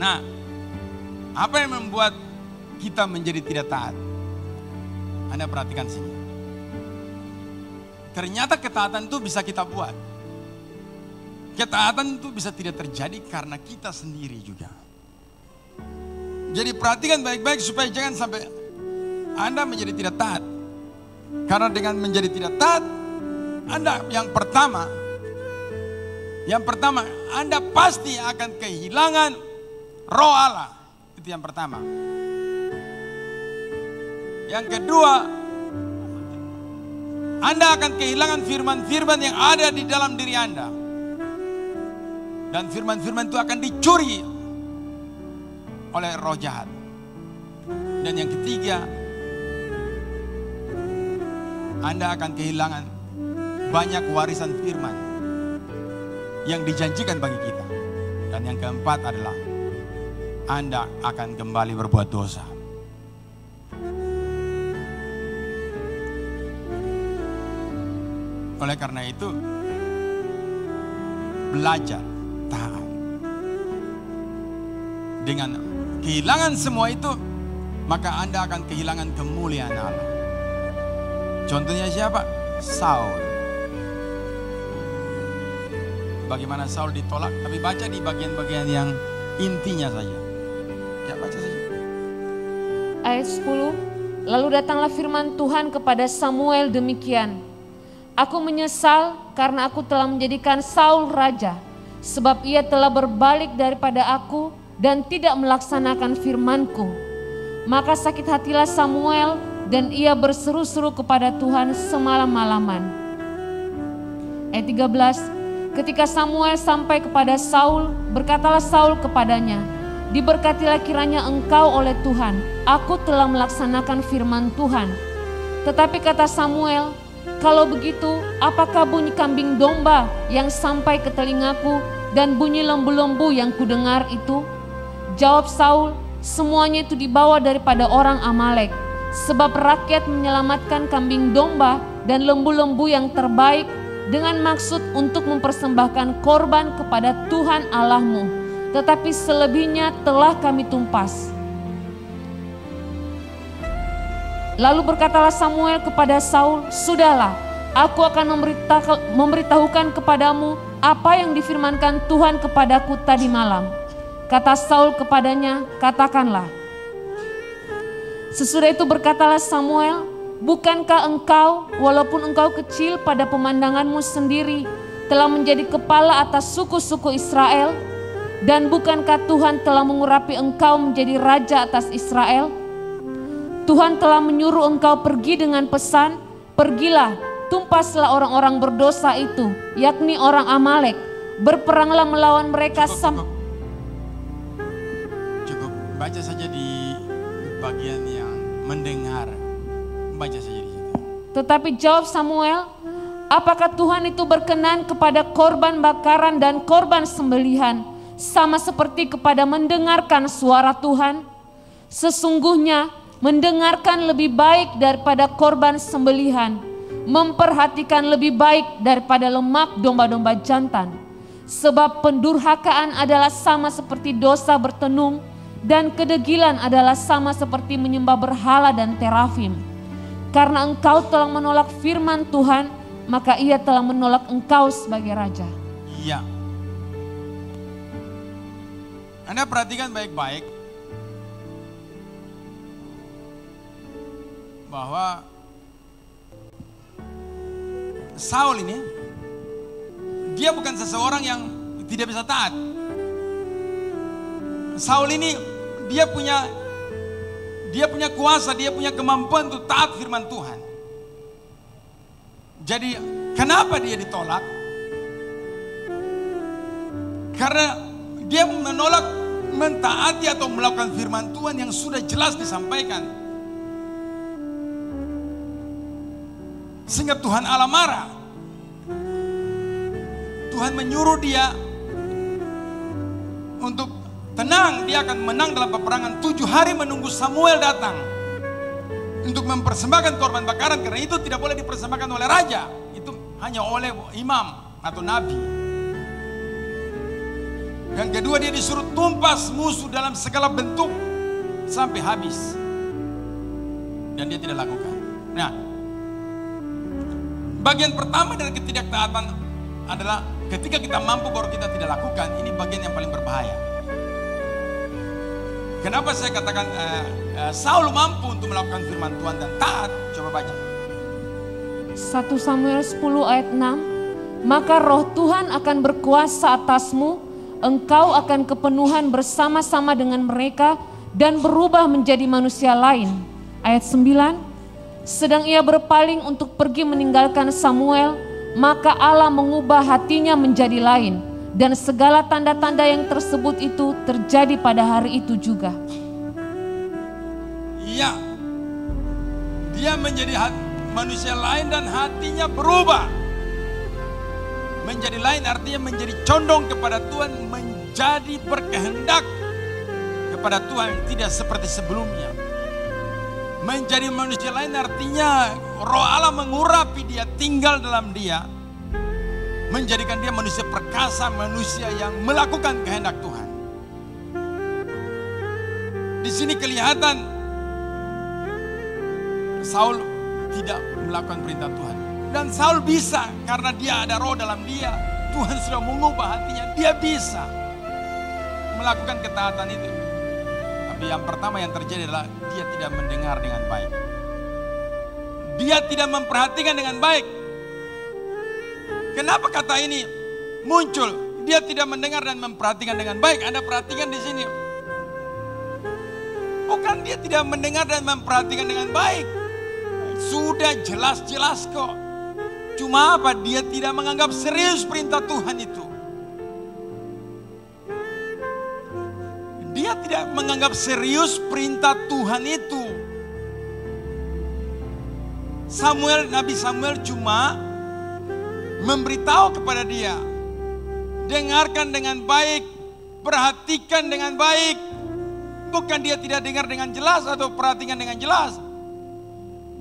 Nah, apa yang membuat kita menjadi tidak taat? Anda perhatikan sini. Ternyata ketaatan itu bisa kita buat. Ketaatan itu bisa tidak terjadi karena kita sendiri juga. Jadi perhatikan baik-baik supaya jangan sampai Anda menjadi tidak taat. Karena dengan menjadi tidak taat, Anda yang pertama Anda pasti akan kehilangan roh Allah. Itu yang pertama. Yang kedua, Anda akan kehilangan firman-firman yang ada di dalam diri Anda. Dan firman-firman itu akan dicuri oleh roh jahat. Dan yang ketiga, Anda akan kehilangan banyak warisan firman yang dijanjikan bagi kita. Dan yang keempat adalah Anda akan kembali berbuat dosa. Oleh karena itu, belajar taat. Dengan kehilangan semua itu, maka Anda akan kehilangan kemuliaan Allah. Contohnya siapa? Saul. Bagaimana Saul ditolak, tapi baca di bagian-bagian yang intinya saja. Ya, baca saja. Ayat 10, lalu datanglah firman Tuhan kepada Samuel demikian. Aku menyesal karena aku telah menjadikan Saul raja, sebab ia telah berbalik daripada aku dan tidak melaksanakan firman-Ku. Maka sakit hatilah Samuel dan ia berseru-seru kepada Tuhan semalam-malaman. Ayat 13, ketika Samuel sampai kepada Saul, berkatalah Saul kepadanya, diberkatilah kiranya engkau oleh Tuhan, aku telah melaksanakan firman Tuhan. Tetapi kata Samuel, kalau begitu, apakah bunyi kambing domba yang sampai ke telingaku dan bunyi lembu-lembu yang kudengar itu? Jawab Saul, semuanya itu dibawa daripada orang Amalek. Sebab rakyat menyelamatkan kambing domba dan lembu-lembu yang terbaik dengan maksud untuk mempersembahkan korban kepada Tuhan Allahmu. Tetapi selebihnya telah kami tumpas. Lalu berkatalah Samuel kepada Saul, sudahlah, aku akan memberitahukan kepadamu apa yang difirmankan Tuhan kepadaku tadi malam. Kata Saul kepadanya, katakanlah. Sesudah itu berkatalah Samuel, bukankah engkau, walaupun engkau kecil pada pemandanganmu sendiri, telah menjadi kepala atas suku-suku Israel? Dan bukankah Tuhan telah mengurapi engkau menjadi raja atas Israel? Tuhan telah menyuruh engkau pergi dengan pesan, pergilah, tumpaslah orang-orang berdosa itu, yakni orang Amalek, berperanglah melawan mereka. Cukup baca saja di bagian yang mendengar, baca saja di situ. Tetapi jawab Samuel, apakah Tuhan itu berkenan kepada korban bakaran dan korban sembelihan, sama seperti kepada mendengarkan suara Tuhan? Sesungguhnya mendengarkan lebih baik daripada korban sembelihan, memperhatikan lebih baik daripada lemak domba-domba jantan. Sebab pendurhakaan adalah sama seperti dosa bertenung, dan kedegilan adalah sama seperti menyembah berhala dan terafim. Karena engkau telah menolak firman Tuhan, maka ia telah menolak engkau sebagai raja. Iya. Anda perhatikan baik-baik bahwa Saul ini, dia bukan seseorang yang tidak bisa taat. Saul ini dia punya kuasa, dia punya kemampuan untuk taat firman Tuhan. Jadi kenapa dia ditolak? Karena dia menolak mentaati atau melakukan firman Tuhan yang sudah jelas disampaikan. Sehingga Tuhan Allah marah. Tuhan menyuruh dia untuk tenang, dia akan menang dalam peperangan. 7 hari menunggu Samuel datang untuk mempersembahkan korban bakaran, karena itu tidak boleh dipersembahkan oleh raja, itu hanya oleh imam atau nabi. Yang kedua, dia disuruh tumpas musuh dalam segala bentuk sampai habis. Dan dia tidak lakukan. Nah, bagian pertama dari ketidaktaatan adalah ketika kita mampu baru kita tidak lakukan. Ini bagian yang paling berbahaya. Kenapa saya katakan Saul mampu untuk melakukan firman Tuhan dan taat? Coba baca. 1 Samuel 10 ayat 6. Maka roh Tuhan akan berkuasa atasmu, engkau akan kepenuhan bersama-sama dengan mereka dan berubah menjadi manusia lain. Ayat 9. Sedang ia berpaling untuk pergi meninggalkan Samuel, maka Allah mengubah hatinya menjadi lain. Dan segala tanda-tanda yang tersebut itu terjadi pada hari itu juga. Iya, dia menjadi manusia lain dan hatinya berubah. Menjadi lain artinya menjadi condong kepada Tuhan, menjadi berkehendak kepada Tuhan, tidak seperti sebelumnya. Menjadi manusia lain artinya roh Allah mengurapi dia, tinggal dalam dia. Menjadikan dia manusia perkasa, manusia yang melakukan kehendak Tuhan. Di sini kelihatan Saul tidak melakukan perintah Tuhan. Dan Saul bisa karena dia ada roh dalam dia. Tuhan sudah mengubah hatinya, dia bisa melakukan ketaatan itu. Tapi yang pertama yang terjadi adalah dia tidak mendengar dengan baik. Dia tidak memperhatikan dengan baik. Kenapa kata ini muncul? Dia tidak mendengar dan memperhatikan dengan baik. Anda perhatikan di sini. Bukan dia tidak mendengar dan memperhatikan dengan baik. Sudah jelas-jelas kok. Cuma apa? Dia tidak menganggap serius perintah Tuhan itu. Dia tidak menganggap serius perintah Tuhan itu. Nabi Samuel cuma memberitahu kepada dia, dengarkan dengan baik, perhatikan dengan baik. Bukan dia tidak dengar dengan jelas atau perhatikan dengan jelas.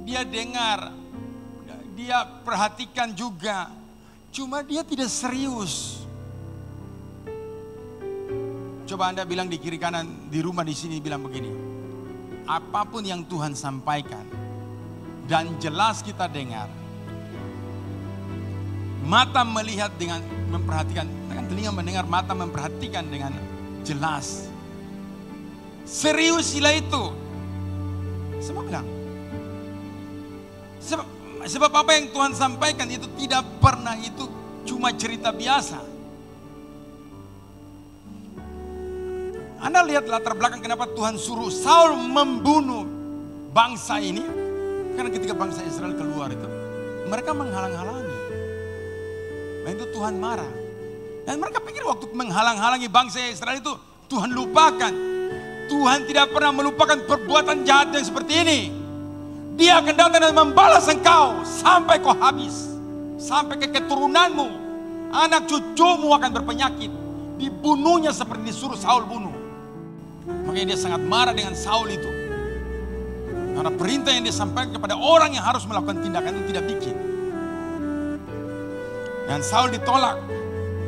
Dia dengar, dia perhatikan juga. Cuma dia tidak serius. Coba Anda bilang di kiri kanan, di rumah di sini bilang begini. Apapun yang Tuhan sampaikan dan jelas kita dengar. Mata melihat dengan memperhatikan, telinga mendengar, mata memperhatikan dengan jelas. Seriusilah itu. Sebab bilang. Sebab apa yang Tuhan sampaikan itu tidak pernah itu cuma cerita biasa. Anda lihat latar belakang kenapa Tuhan suruh Saul membunuh bangsa ini. Karena ketika bangsa Israel keluar itu, mereka menghalang-halangi. Nah itu Tuhan marah. Dan mereka pikir waktu menghalang-halangi bangsa Israel itu Tuhan lupakan. Tuhan tidak pernah melupakan perbuatan jahat yang seperti ini. Dia akan datang dan membalas engkau sampai kau habis. Sampai ke keturunanmu. Anak cucumu akan berpenyakit. Dibunuhnya seperti disuruh Saul bunuh. Makanya dia sangat marah dengan Saul itu. Karena perintah yang dia sampaikan kepada orang yang harus melakukan tindakan itu tidak bikin. Dan Saul ditolak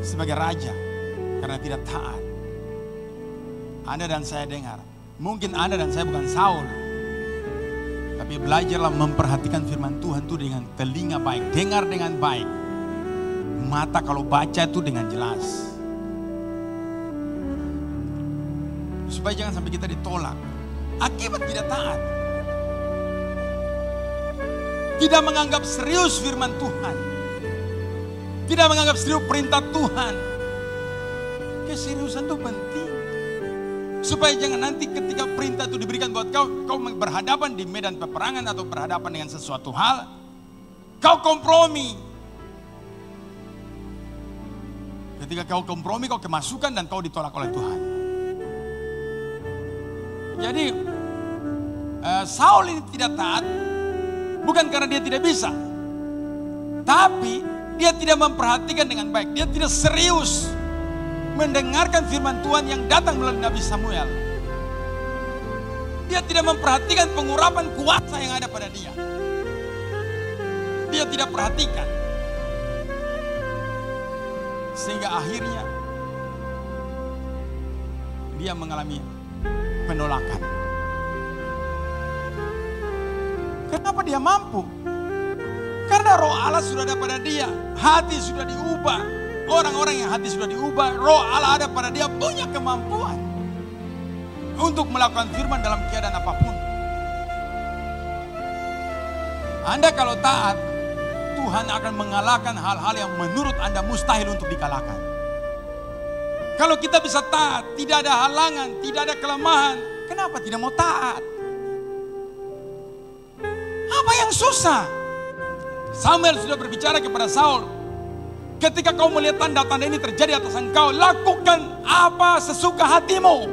sebagai raja karena tidak taat. Anda dan saya dengar, mungkin Anda dan saya bukan Saul, tapi belajarlah memperhatikan firman Tuhan itu dengan telinga baik, dengar dengan baik, mata kalau baca itu dengan jelas, supaya jangan sampai kita ditolak akibat tidak taat, tidak menganggap serius firman Tuhan. Tidak menganggap serius perintah Tuhan. Keseriusan itu penting. Supaya jangan nanti ketika perintah itu diberikan buat kau berhadapan di medan peperangan atau berhadapan dengan sesuatu hal, kau kompromi. Ketika kau kompromi, kau kemasukan dan kau ditolak oleh Tuhan. Jadi Saul ini tidak taat, bukan karena dia tidak bisa, tapi dia tidak memperhatikan dengan baik. Dia tidak serius mendengarkan firman Tuhan yang datang melalui Nabi Samuel. Dia tidak memperhatikan pengurapan kuasa yang ada pada dia. Dia tidak perhatikan. Sehingga akhirnya dia mengalami penolakan. Kenapa dia mampu? Karena roh Allah sudah ada pada dia. Hati sudah diubah. Orang-orang yang hati sudah diubah, roh Allah ada pada dia, punya kemampuan untuk melakukan firman dalam keadaan apapun. Anda kalau taat, Tuhan akan mengalahkan hal-hal yang menurut Anda mustahil untuk dikalahkan. Kalau kita bisa taat, tidak ada halangan, tidak ada kelemahan, kenapa tidak mau taat? Apa yang susah? Samuel sudah berbicara kepada Saul, ketika kau melihat tanda-tanda ini terjadi atas engkau, lakukan apa sesuka hatimu.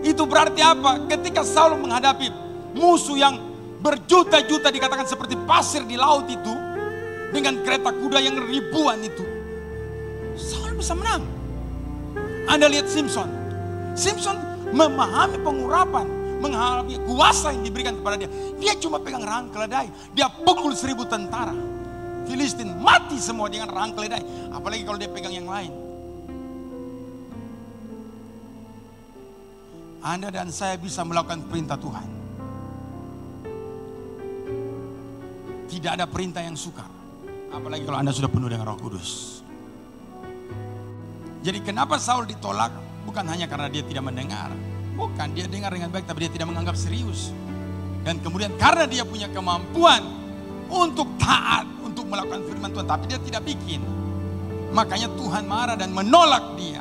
Itu berarti apa? Ketika Saul menghadapi musuh yang berjuta-juta, dikatakan seperti pasir di laut itu, dengan kereta kuda yang ribuan itu, Saul bisa menang. Anda lihat Simpson. Simpson memahami pengurapan, menghadapi kuasa yang diberikan kepada dia. Dia cuma pegang rahang keledai, dia pukul 1000 tentara Filistin, mati semua dengan rahang keledai. Apalagi kalau dia pegang yang lain. Anda dan saya bisa melakukan perintah Tuhan. Tidak ada perintah yang sukar. Apalagi kalau Anda sudah penuh dengan Roh Kudus. Jadi kenapa Saul ditolak? Bukan hanya karena dia tidak mendengar. Bukan, dia dengar dengan baik tapi dia tidak menganggap serius. Dan kemudian karena dia punya kemampuan untuk taat, untuk melakukan firman Tuhan, tapi dia tidak bikin. Makanya Tuhan marah dan menolak dia.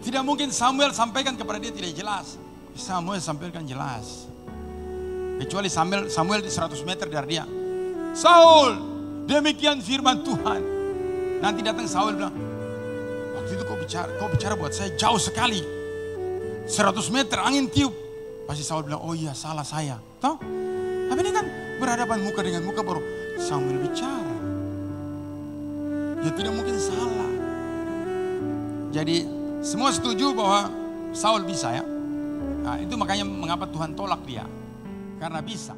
Tidak mungkin Samuel sampaikan kepada dia tidak jelas. Samuel sampaikan jelas. Kecuali Samuel di 100 meter dari dia. Saul, demikian firman Tuhan. Nanti datang Saul bilang, waktu itu kau bicara buat saya jauh sekali. 100 meter angin tiup. Pasti Saul bilang, oh iya salah saya. Tahu? Tapi ini kan berhadapan muka dengan muka baru Samuel bicara. Ya tidak mungkin salah. Jadi semua setuju bahwa Saul bisa ya. Nah, itu makanya mengapa Tuhan tolak dia. Karena bisa.